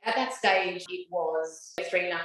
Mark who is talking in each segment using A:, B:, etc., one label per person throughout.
A: At that stage, it was a 3.5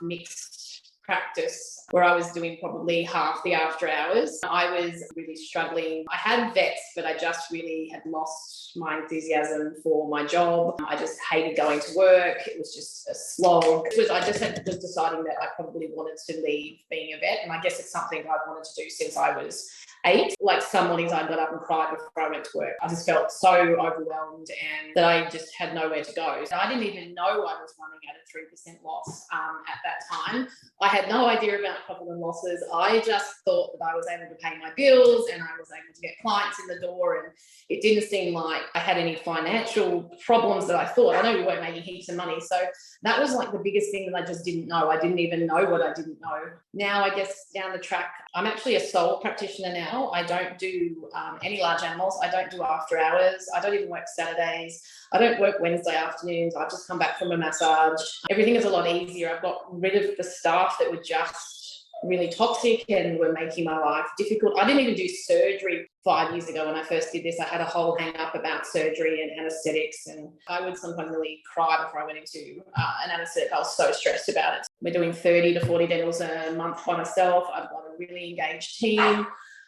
A: mixed practice where I was doing probably half the after hours. I was really struggling. I had vets, but I just really had lost my enthusiasm for my job. I just hated going to work. It was just a slog. I just was deciding that I probably wanted to leave being a vet. And I guess it's something I've wanted to do since I was 8. Like some mornings I got up and cried before I went to work. I just felt so overwhelmed and that I just had nowhere to go. So I didn't even know I was running at a 3% loss at that time. I had no idea about profit and losses. I just thought that I was able to pay my bills and I was able to get clients in the door, and it didn't seem like I had any financial problems that I thought. I know we weren't making heaps of money. So that was like the biggest thing that I just didn't know. I didn't even know what I didn't know. Now, I guess down the track, I'm actually a sole practitioner now. I don't do any large animals. I don't do after hours. I don't even work Saturdays. I don't work Wednesday afternoons. I've just come back from a massage. Everything is a lot easier. I've got rid of the staff that were just really toxic and were making my life difficult. I didn't even do surgery 5 years ago when I first did this. I had a whole hang up about surgery and anesthetics, and I would sometimes really cry before I went into an anesthetic. I was so stressed about it. We're doing 30 to 40 dentals a month by myself. I've got a really engaged team.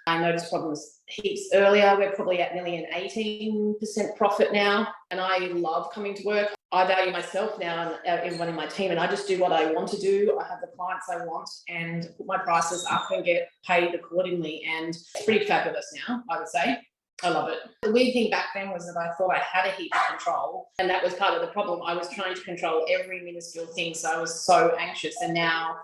A: I noticed problems heaps earlier. We're probably at nearly an 18% profit now, and I love coming to work. I value myself now and everyone in my team, and I just do what I want to do. I have the clients I want and put my prices up and get paid accordingly, and it's pretty fabulous now, I would say. I love it. The weird thing back then was that I thought I had a heap of control, and that was part of the problem. I was trying to control every minuscule thing, so I was so anxious, and now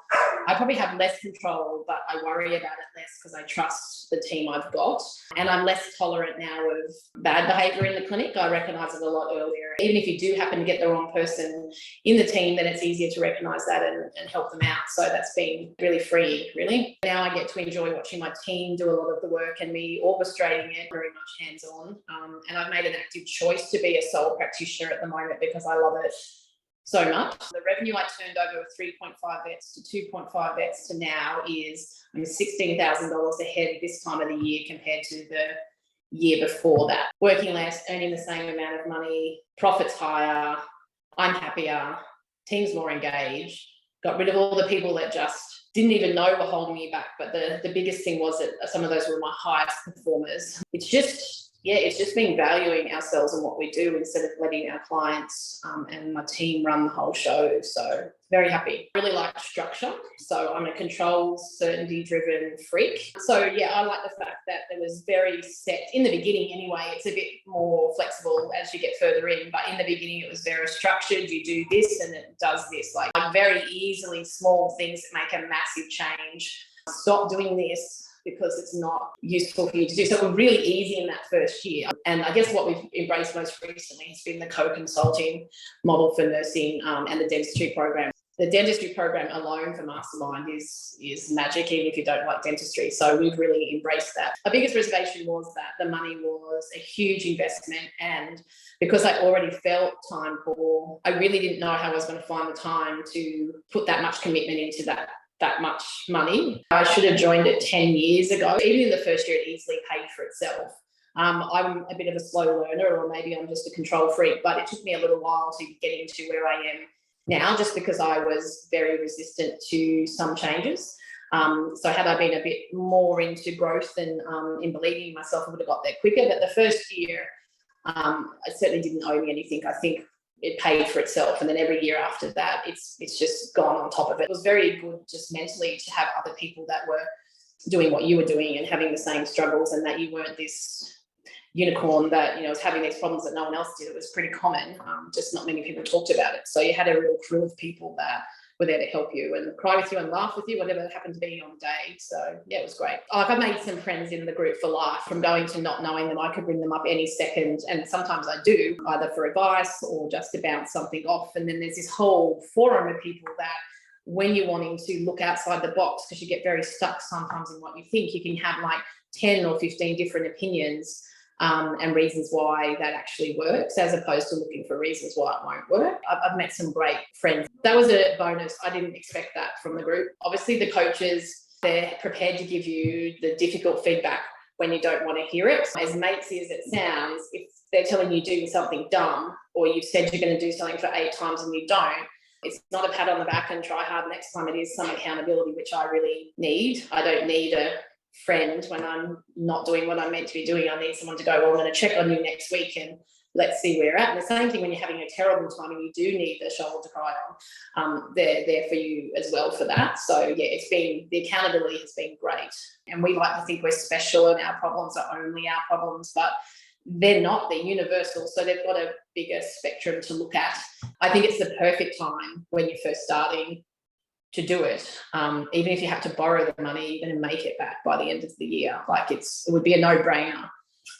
A: I probably have less control, but I worry about it less because I trust the team I've got, and I'm less tolerant now of bad behaviour in the clinic. I recognise it a lot earlier. Even if you do happen to get the wrong person in the team, then it's easier to recognise that and help them out. So that's been really freeing, really. Now I get to enjoy watching my team do a lot of the work and me orchestrating it very much hands-on. And I've made an active choice to be a sole practitioner at the moment because I love it so much. The revenue I turned over of 3.5 vets to 2.5 vets to now is $16,000 ahead this time of the year compared to the year before that. Working less, earning the same amount of money, profits higher, I'm happier, team's more engaged, got rid of all the people that just didn't even know were holding me back. But the biggest thing was that some of those were my highest performers. It's just been valuing ourselves and what we do instead of letting our clients and my team run the whole show. So very happy. I really like structure. So I'm a control, certainty-driven freak. So yeah, I like the fact that there was very set in the beginning anyway. It's a bit more flexible as you get further in, but in the beginning it was very structured. You do this and it does this. Like very easily small things that make a massive change. Stop doing this because it's not useful for you to do. So it was really easy in that first year. And I guess what we've embraced most recently has been the co-consulting model for nursing and the dentistry program. The dentistry program alone for Mastermind is magic, even if you don't like dentistry. So we've really embraced that. Our biggest reservation was that the money was a huge investment, and because I already felt time poor, I really didn't know how I was going to find the time to put that much commitment into that much money. I should have joined it 10 years ago. Even in the first year, it easily paid for itself. I'm a bit of a slow learner, or maybe I'm just a control freak, but it took me a little while to get into where I am now, just because I was very resistant to some changes. So had I been a bit more into growth and in believing in myself, I would have got there quicker. But the first year, I certainly didn't owe me anything. I think it paid for itself, and then every year after that, it's just gone on top of it. It was very good just mentally to have other people that were doing what you were doing and having the same struggles, and that you weren't this unicorn that was having these problems that no one else did. It was pretty common, just not many people talked about it. So you had a real crew of people that were there to help you and cry with you and laugh with you, whatever happened to be on the day. So yeah, it was great. I've made some friends in the group for life. From going to not knowing them, I could bring them up any second, and sometimes I do, either for advice or just to bounce something off. And then there's this whole forum of people that, when you're wanting to look outside the box, because you get very stuck sometimes in what you think, you can have like 10 or 15 different opinions and reasons why that actually works, as opposed to looking for reasons why it won't work. I've met some great friends. That was a bonus. I didn't expect that from the group. Obviously, the coaches, they're prepared to give you the difficult feedback when you don't want to hear it. As matesy as it sounds, they're telling you do something dumb, or you've said you're going to do something for 8 times and you don't, it's not a pat on the back and try hard next time. It is some accountability, which I really need. I don't need a friend when I'm not doing what I'm meant to be doing. I need someone to go, well, I'm going to check on you next week and let's see where you're at. And the same thing when you're having a terrible time and you do need a shoulder to cry on, they're there for you as well for that. So yeah, the accountability has been great. And we like to think we're special and our problems are only our problems, but they're not, they're universal. So they've got a bigger spectrum to look at. I think it's the perfect time when you're first starting to do it. Even if you have to borrow the money, you're going to make it back by the end of the year. Like it would be a no-brainer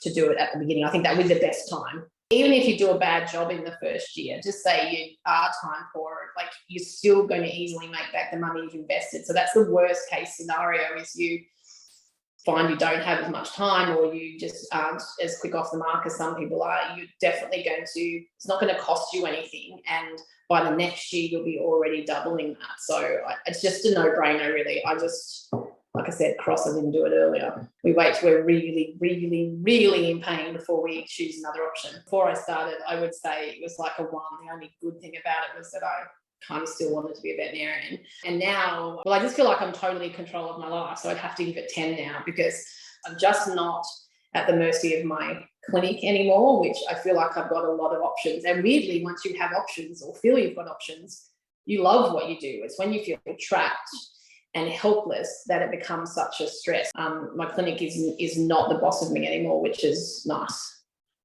A: to do it at the beginning. I think that was the best time. Even if you do a bad job in the first year, just say you are time poor, like you're still going to easily make back the money you've invested. So that's the worst case scenario, is you find you don't have as much time, or you just aren't as quick off the mark as some people are. You're definitely it's not going to cost you anything. And by the next year, you'll be already doubling that. So it's just a no-brainer, really. Like I said, cross, I didn't do it earlier. We wait till we're really, really, really in pain before we choose another option. Before I started, I would say it was like a 1. The only good thing about it was that I kind of still wanted to be a veterinarian. And now, well, I just feel like I'm totally in control of my life. So I'd have to give it 10 now, because I'm just not at the mercy of my clinic anymore, which I feel like I've got a lot of options. And weirdly, once you have options or feel you've got options, you love what you do. It's when you feel trapped and helpless that it becomes such a stress. My clinic is not the boss of me anymore, which is nice.